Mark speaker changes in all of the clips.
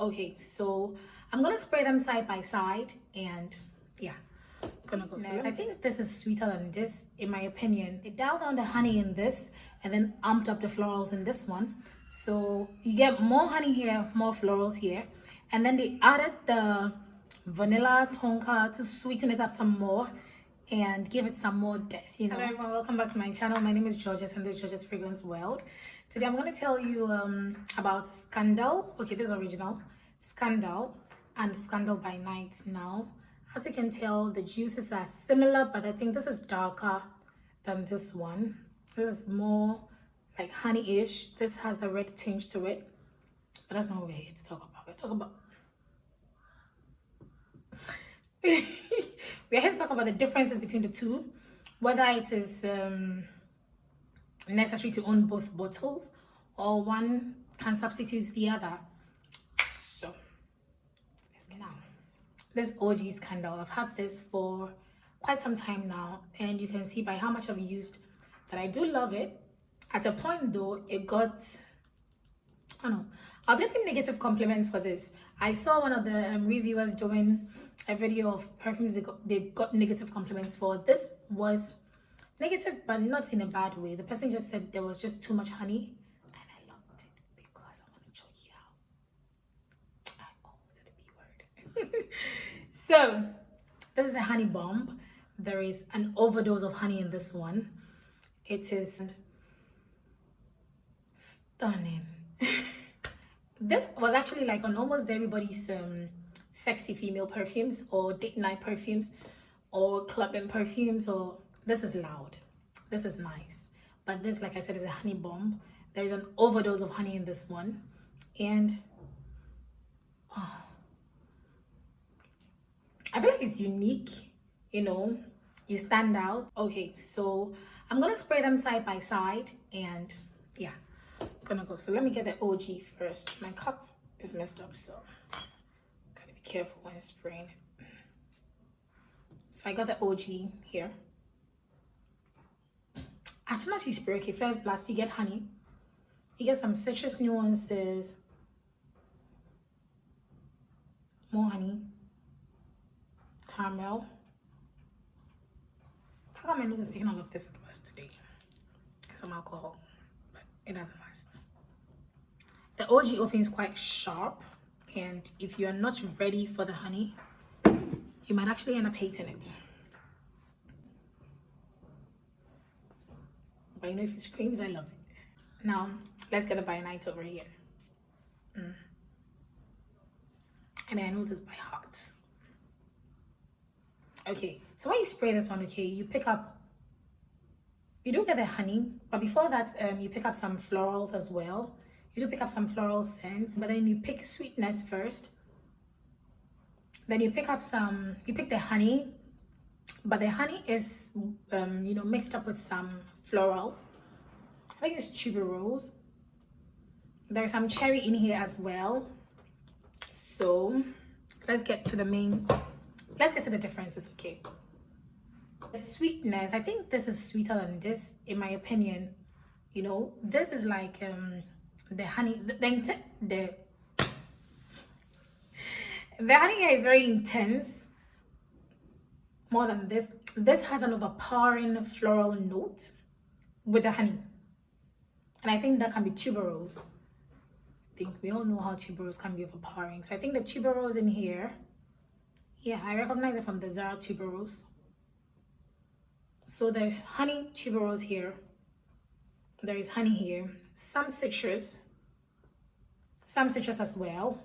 Speaker 1: Okay, so I'm gonna spray them side by side, and yeah, I'm gonna go. So I think this is sweeter than this, in my opinion. They dialed down the honey in this and then amped up the florals in this one. So you get more honey here, more florals here. And then they added the vanilla tonka to sweeten it up some more and give it some more depth, Hello everyone, welcome back to my channel. My name is Georges and this is Georges Fragrance World. Today I'm going to tell you about Scandal. Okay, this is original. Scandal and Scandal by Night. Now, as you can tell, the juices are similar, but I think this is darker than this one. This is more like honey-ish. This has a red tinge to it, but that's not what we're here to talk about. We're talking about we're here to talk about the differences between the two, whether it is necessary to own both bottles or one can substitute the other. So let's get now. This OG Scandal, I've had this for quite some time now, and you can see by how much I've used that I do love it. At a point though, it got, I don't know, I was getting negative compliments for this. I saw one of the reviewers doing a video of perfumes they got negative compliments for. This was negative, but not in a bad way. The person just said there was just too much honey, and I loved it because I want to show you how. I almost said the B word. So this is a honey bomb. There is an overdose of honey in this one. It is stunning. This was actually like on almost everybody's sexy female perfumes or date night perfumes or clubbing perfumes. Or this is loud, this is nice, but this, like I said, is a honey bomb. There is an overdose of honey in this one, and I feel like it's unique, you stand out. Okay, so I'm gonna spray them side by side, and yeah, I'm gonna go. So let me get the OG first. My cup is messed up, so gotta be careful when spraying it. So I got the OG here. As soon as you spray, okay, first blast, you get honey, you get some citrus nuances, more honey, caramel. How come my nose is picking all of this at once today? Some alcohol, but it doesn't last. The OG opening is quite sharp, and if you're not ready for the honey, you might actually end up hating it. But if it screams, I love it. Now, let's get the by night over here. I mean, I know this by heart. Okay, so when you spray this one, okay, you do get the honey, but before that, you pick up some florals as well. You do pick up some floral scents, but then you pick sweetness first. Then you pick the honey, but the honey is, mixed up with some florals. I think it's tuberose. There's some cherry in here as well. So let's get to the differences, okay? The sweetness, I think this is sweeter than this, in my opinion. This is like the honey, the honey here is very intense, more than this. This has an overpowering floral note with the honey, and I think that can be tuberose. I think we all know how tuberose can be overpowering, so I think the tuberose in here, yeah, I recognize it from the Zara tuberose. So there's honey tuberose here, there is honey here, some citrus as well.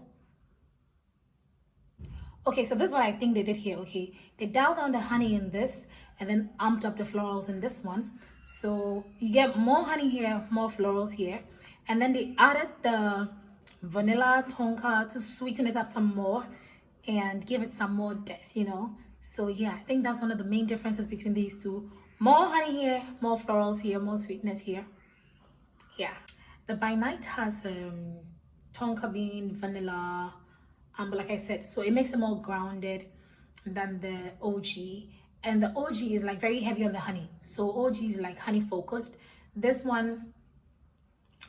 Speaker 1: Okay, so this is what I think they did here. Okay, they dialed down the honey in this and then amped up the florals in this one. So you get more honey here, more florals here. And then they added the vanilla tonka to sweeten it up some more and give it some more depth, So yeah, I think that's one of the main differences between these two. More honey here, more florals here, more sweetness here. Yeah, the by night has tonka bean, vanilla, but like I said, so it makes it more grounded than the OG. And the OG is like very heavy on the honey, so OG is like honey focused. This one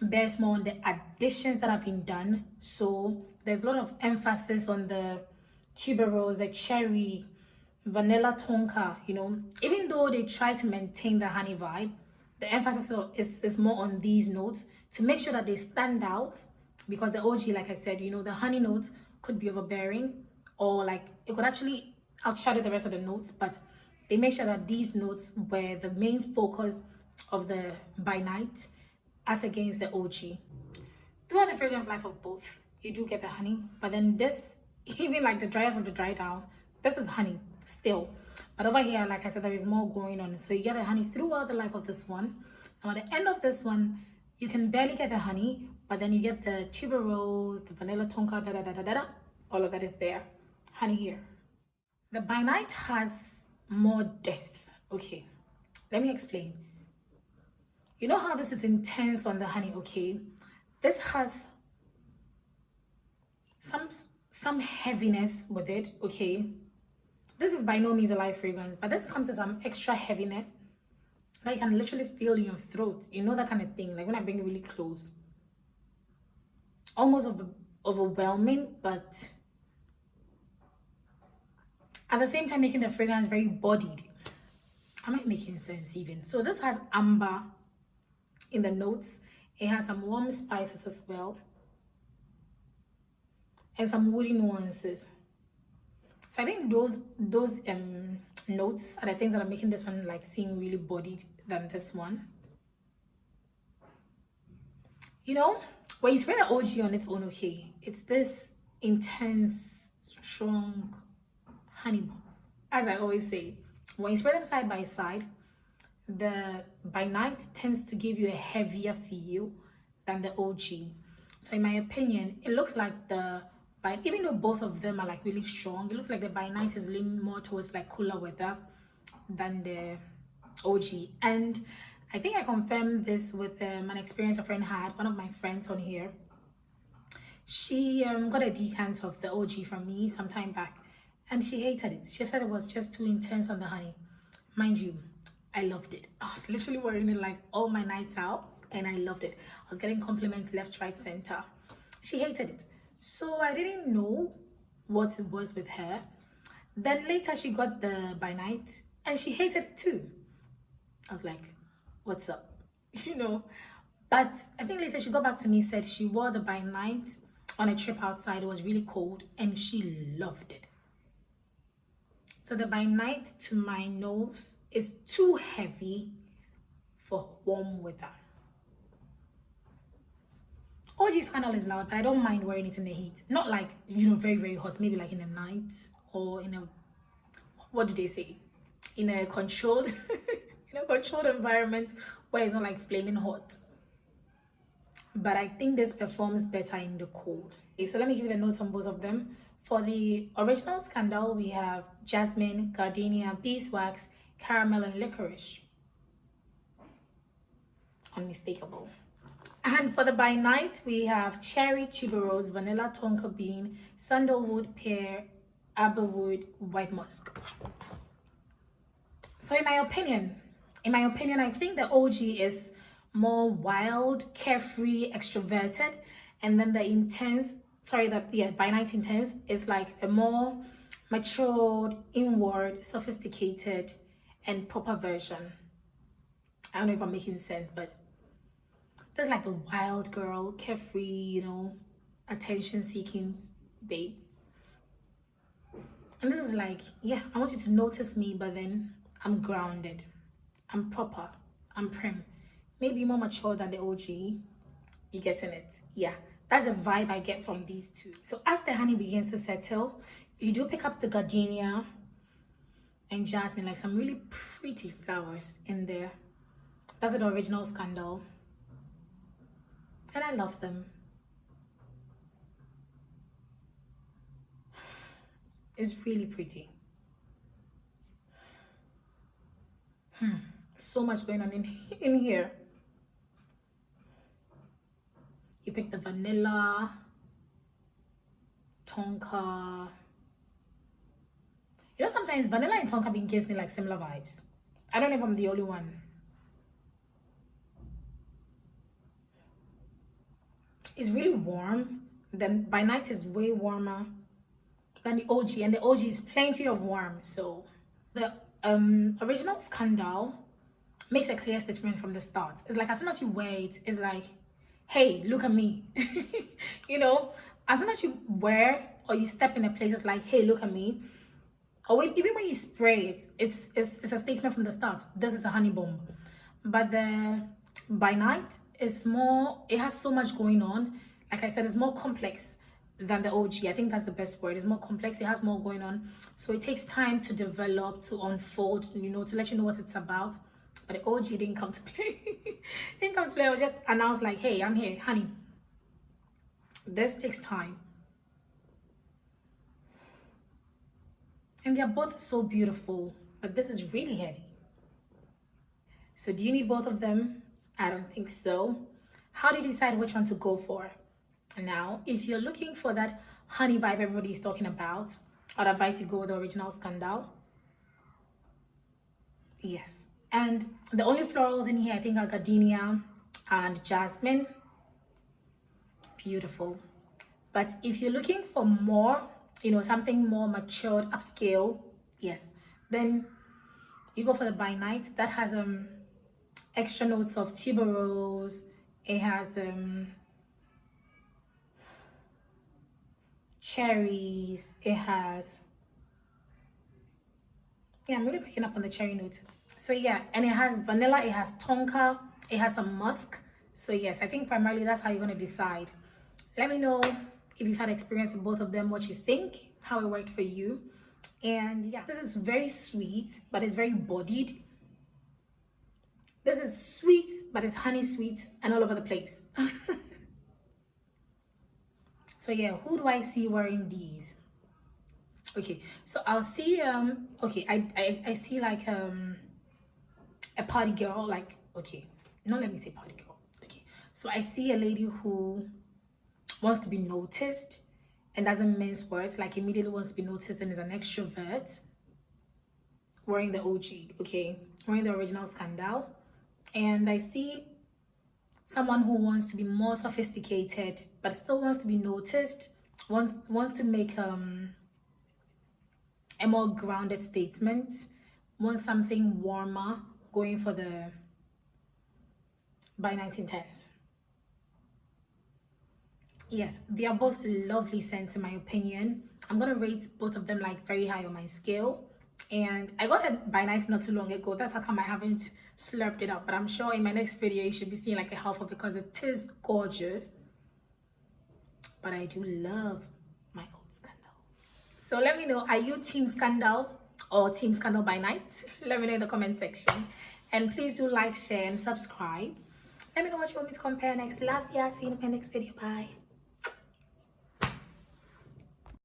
Speaker 1: bears more on the additions that have been done, so there's a lot of emphasis on the tuberose, like cherry, vanilla tonka, you know. Even though they try to maintain the honey vibe, the emphasis is more on these notes to make sure that they stand out, because the OG, like I said, you know, the honey notes could be overbearing, or like it could actually outshadow the rest of the notes, but they make sure that these notes were the main focus of the by night as against the OG. Throughout the fragrance life of both, you do get the honey, but then this, even like the driest of the dry down, this is honey still. But over here, like I said, there is more going on. So you get the honey throughout the life of this one. Now at the end of this one, you can barely get the honey, but then you get the tuberose, the vanilla tonka, da da da da da da. All of that is there. Honey here. The by night has more depth. Okay, let me explain. You know how this is intense on the honey, okay? This has some heaviness with it, okay? This is by no means a light fragrance, but this comes with some extra heaviness that you can literally feel in your throat. You know, that kind of thing, like when I bring it really close. Almost overwhelming, but at the same time making the fragrance very bodied. Am I making sense even? So this has amber in the notes. It has some warm spices as well, and some woody nuances. So I think those notes are the things that are making this one like seem really bodied than this one. You know, when you spray the OG on its own, okay, it's this intense, strong honey bomb. As I always say, when you spray them side by side, the by night tends to give you a heavier feel than the OG. So in my opinion, it looks like the by, even though both of them are like really strong, it looks like the by night is leaning more towards like cooler weather than the OG. And I think I confirmed this with an experience a friend had. One of my friends on here, she got a decant of the OG from me some time back, and she hated it. She said it was just too intense on the honey. Mind you, I loved it. I was literally wearing it like all my nights out, and I loved it. I was getting compliments left, right, center. She hated it. So I didn't know what it was with her. Then later she got the by night and she hated it too. I was like, what's up? You know? But I think later she got back to me, said she wore the by night on a trip outside. It was really cold and she loved it. So the by night to my nose is too heavy for warm weather. OG Scandal is loud, but I don't mind wearing it in the heat. Not like, you know, very, very hot. Maybe like in the night or in a, what do they say? In a controlled, in a controlled environment where it's not like flaming hot. But I think this performs better in the cold. Okay, so let me give you the notes on both of them. For the original Scandal, we have jasmine, gardenia, beeswax, caramel, and licorice. Unmistakable. And for the by night, we have cherry, tuberose, vanilla tonka bean, sandalwood, pear, arborwood, white musk. So in my opinion, I think the OG is more wild, carefree, extroverted, and then the by night intense is like a more matured, inward, sophisticated, and proper version. I don't know if I'm making sense, but there's like the wild girl, carefree, you know, attention-seeking babe. And this is like, yeah, I want you to notice me, but then I'm grounded, I'm proper, I'm prim. Maybe more mature than the OG. You getting it? Yeah, that's the vibe I get from these two. So as the honey begins to settle, you do pick up the gardenia and jasmine, like some really pretty flowers in there. That's the original Scandal. And I love them. It's really pretty. So much going on in here. You pick the vanilla, tonka. You know, sometimes vanilla and tonka bean gives me like similar vibes. I don't know if I'm the only one. It's really warm, Then by night is way warmer than the OG, and the OG is plenty of warm. So the original Scandal makes a clear statement from the start. It's like as soon as you wear it, it's like, hey, look at me. You know, as soon as you wear or you step in a place, it's like, hey, look at me. Or even when you spray it, it's a statement from the start. This is a honey bomb. But the by night is more, it has so much going on. Like I said, it's more complex than the OG. I think that's the best word. It's more complex. It has more going on. So it takes time to develop, to unfold, you know, to let you know what it's about. But the OG didn't come to play. Didn't come to play. I was just announced like, hey, I'm here, honey. This takes time. And they're both so beautiful, but this is really heavy. So do you need both of them? I don't think so. How do you decide which one to go for? Now, if you're looking for that honey vibe everybody's talking about, I'd advise you go with the original Scandal. Yes. And the only florals in here, I think, are gardenia and jasmine. Beautiful. But if you're looking for more, you know, something more matured, upscale, yes, then you go for the by night. That has extra notes of tuberose. It has cherries. It has, yeah, I'm really picking up on the cherry note. So yeah, and it has vanilla, it has tonka, it has some musk. So yes, I think primarily that's how you're going to decide. Let me know if you've had experience with both of them, what you think, how it worked for you. And yeah, this is very sweet, but it's very bodied. This is sweet, but it's honey sweet and all over the place. So yeah, who do I see wearing these? Okay, so I'll see okay, I see like a party girl, like, okay, no, let me say party girl. Okay, so I see a lady who wants to be noticed and doesn't mince words, like immediately wants to be noticed and is an extrovert, wearing the OG, okay, wearing the original Scandal. And I see someone who wants to be more sophisticated but still wants to be noticed, wants to make a more grounded statement, wants something warmer, going for the by 1910s. Yes, they are both lovely scents in my opinion. I'm gonna rate both of them like very high on my scale. And I got it by night not too long ago. That's how come I haven't slurped it up. But I'm sure in my next video you should be seeing like a half of it because it is gorgeous. But I do love my old Scandal. So let me know, are you team Scandal or team Scandal by night? Let me know in the comment section. And please do like, share, and subscribe. Let me know what you want me to compare next. Love ya. See you in my next video. Bye.